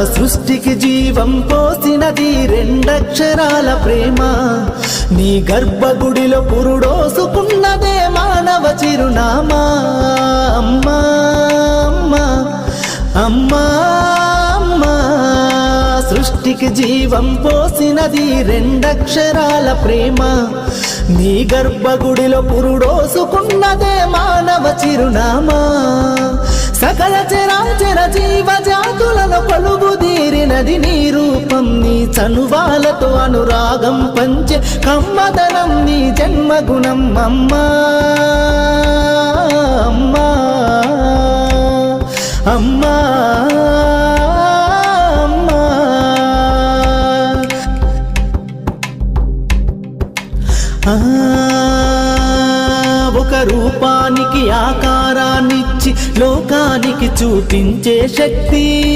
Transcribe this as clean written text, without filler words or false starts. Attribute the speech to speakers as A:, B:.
A: సృష్టికి జీవం పోసినది రెండక్షరాల ప్రేమ నీ గర్భగుడిలో పురుడోసుకున్నదే మానవ చిరునామా అమ్మా అమ్మా అమ్మా అమ్మా సృష్టికి జీవం పోసినది రెండక్షరాల ప్రేమ నీ గర్భగుడిలో పురుడోసుకున్నదే మానవ చిరునామా సకల చరాచర జీవ జాతులను కొలువుదీరినది నీ రూపం నీ చనువాలతో అనురాగం పంచే కమ్మదనం నీ జన్మగుణం అమ్మా అమ్మా అమ్మా ఒక రూపానికి ఆకారాన్నిచ్చి లోకానికి చూపించే శక్తి